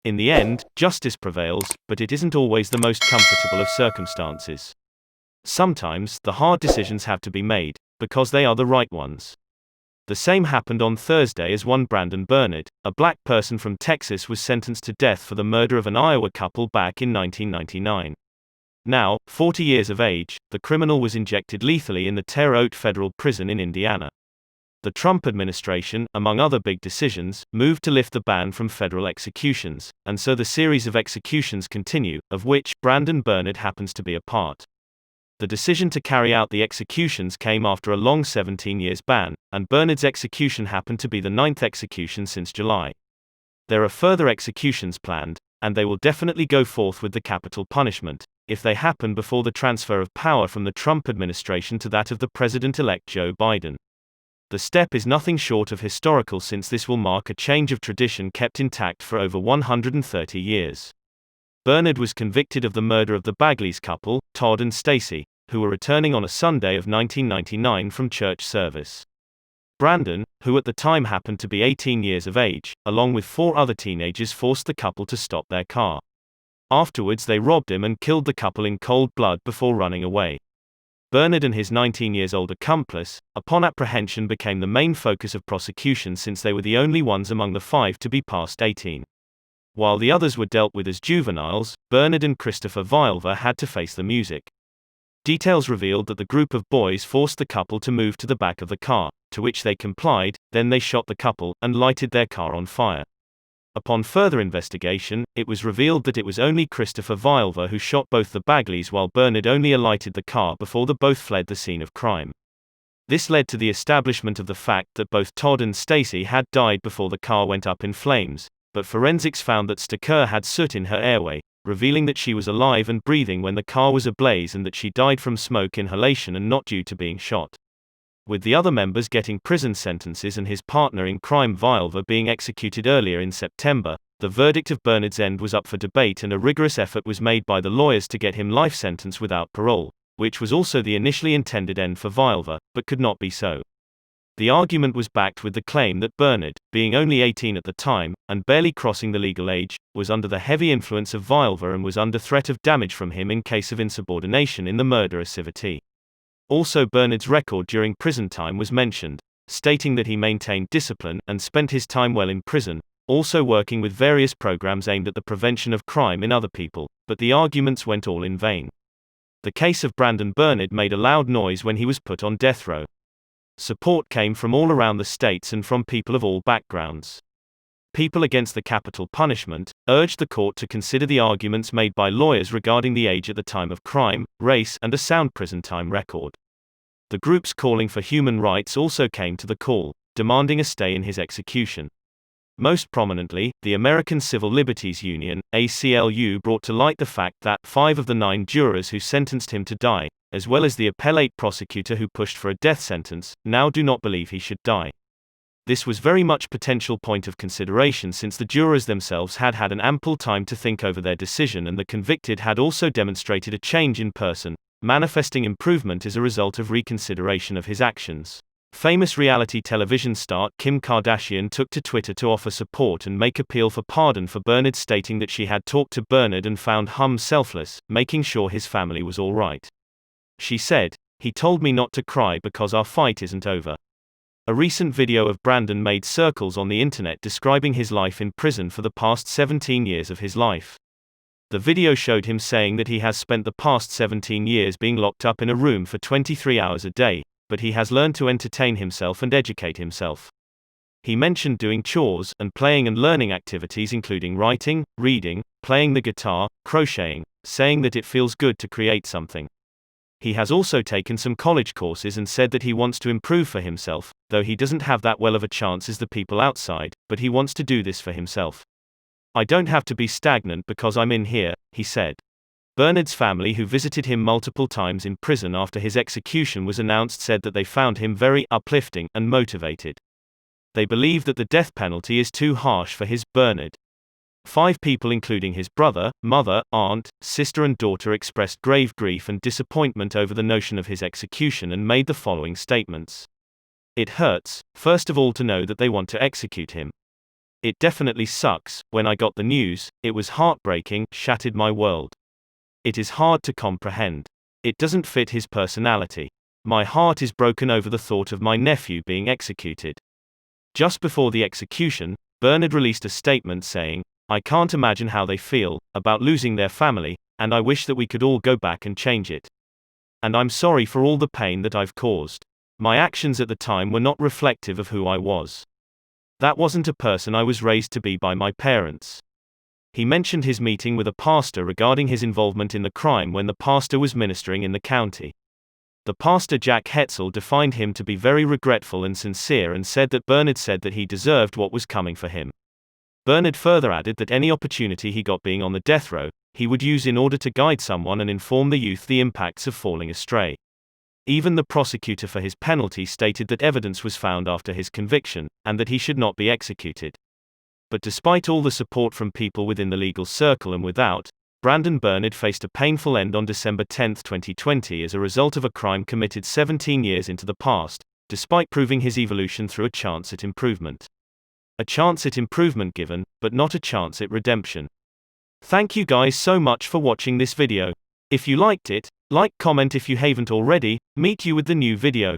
In the end, justice prevails, but it isn't always the most comfortable of circumstances. Sometimes, the hard decisions have to be made, because they are the right ones. The same happened on Thursday as one Brandon Bernard, a black person from Texas, was sentenced to death for the murder of an Iowa couple back in 1999. Now, 40 years of age, the criminal was injected lethally in the Terre Haute Federal Prison in Indiana. The Trump administration, among other big decisions, moved to lift the ban from federal executions, and so the series of executions continue, of which Brandon Bernard happens to be a part. The decision to carry out the executions came after a long 17 years ban, and Bernard's execution happened to be the 9th execution since July. There are further executions planned, and they will definitely go forth with the capital punishment, if they happen before the transfer of power from the Trump administration to that of the President-elect Joe Biden. The step is nothing short of historical, since this will mark a change of tradition kept intact for over 130 years. Bernard was convicted of the murder of the Bagleys couple, Todd and Stacy, who were returning on a Sunday of 1999 from church service. Brandon, who at the time happened to be 18 years of age, along with 4 other teenagers, forced the couple to stop their car. Afterwards they robbed him and killed the couple in cold blood before running away. Bernard and his 19-year-old accomplice, upon apprehension, became the main focus of prosecution, since they were the only ones among the 5 to be past 18. While the others were dealt with as juveniles, Bernard and Christopher Vilver had to face the music. Details revealed that the group of boys forced the couple to move to the back of the car, to which they complied, then they shot the couple, and lighted their car on fire. Upon further investigation, it was revealed that it was only Christopher Vilver who shot both the Bagleys, while Bernard only alighted the car before the both fled the scene of crime. This led to the establishment of the fact that both Todd and Stacy had died before the car went up in flames, but forensics found that Staker had soot in her airway, revealing that she was alive and breathing when the car was ablaze, and that she died from smoke inhalation and not due to being shot. With the other members getting prison sentences and his partner in crime Vilver being executed earlier in September, the verdict of Bernard's end was up for debate, and a rigorous effort was made by the lawyers to get him life sentence without parole, which was also the initially intended end for Vilver, but could not be so. The argument was backed with the claim that Bernard, being only 18 at the time, and barely crossing the legal age, was under the heavy influence of Vilver and was under threat of damage from him in case of insubordination in the murder activity. Also, Bernard's record during prison time was mentioned, stating that he maintained discipline and spent his time well in prison, also working with various programs aimed at the prevention of crime in other people, but the arguments went all in vain. The case of Brandon Bernard made a loud noise when he was put on death row. Support came from all around the states and from people of all backgrounds. People against the capital punishment urged the court to consider the arguments made by lawyers regarding the age at the time of crime, race, and a sound prison time record. The groups calling for human rights also came to the call, demanding a stay in his execution. Most prominently, the American Civil Liberties Union, ACLU, brought to light the fact that 5 of the 9 jurors who sentenced him to die, as well as the appellate prosecutor who pushed for a death sentence, now do not believe he should die. This was very much potential point of consideration, since the jurors themselves had had an ample time to think over their decision, and the convicted had also demonstrated a change in person, manifesting improvement as a result of reconsideration of his actions. Famous reality television star Kim Kardashian took to Twitter to offer support and make appeal for pardon for Bernard, stating that she had talked to Bernard and found him selfless, making sure his family was all right. She said, "He told me not to cry because our fight isn't over." A recent video of Brandon made circles on the internet describing his life in prison for the past 17 years of his life. The video showed him saying that he has spent the past 17 years being locked up in a room for 23 hours a day, but he has learned to entertain himself and educate himself. He mentioned doing chores and playing and learning activities including writing, reading, playing the guitar, crocheting, saying that it feels good to create something. He has also taken some college courses and said that he wants to improve for himself, though he doesn't have that well of a chance as the people outside, but he wants to do this for himself. "I don't have to be stagnant because I'm in here," he said. Bernard's family, who visited him multiple times in prison after his execution was announced, said that they found him very uplifting and motivated. They believe that the death penalty is too harsh for his Bernard. 5 people including his brother, mother, aunt, sister and daughter expressed grave grief and disappointment over the notion of his execution and made the following statements. "It hurts, first of all, to know that they want to execute him. It definitely sucks. When I got the news, it was heartbreaking, shattered my world. It is hard to comprehend. It doesn't fit his personality. My heart is broken over the thought of my nephew being executed. Just before the execution, Bernard released a statement saying, "I can't imagine how they feel about losing their family, and I wish that we could all go back and change it. And I'm sorry for all the pain that I've caused. My actions at the time were not reflective of who I was. That wasn't a person I was raised to be by my parents." He mentioned his meeting with a pastor regarding his involvement in the crime when the pastor was ministering in the county. The pastor Jack Hetzel defined him to be very regretful and sincere and said that Bernard said that he deserved what was coming for him. Bernard further added that any opportunity he got being on the death row, he would use in order to guide someone and inform the youth the impacts of falling astray. Even the prosecutor for his penalty stated that evidence was found after his conviction, and that he should not be executed. But despite all the support from people within the legal circle and without, Brandon Bernard faced a painful end on December 10, 2020 as a result of a crime committed 17 years into the past, despite proving his evolution through a chance at improvement. A chance at improvement given, but not a chance at redemption. Thank you guys so much for watching this video. If you liked it, like, comment if you haven't already. Meet you with the new video.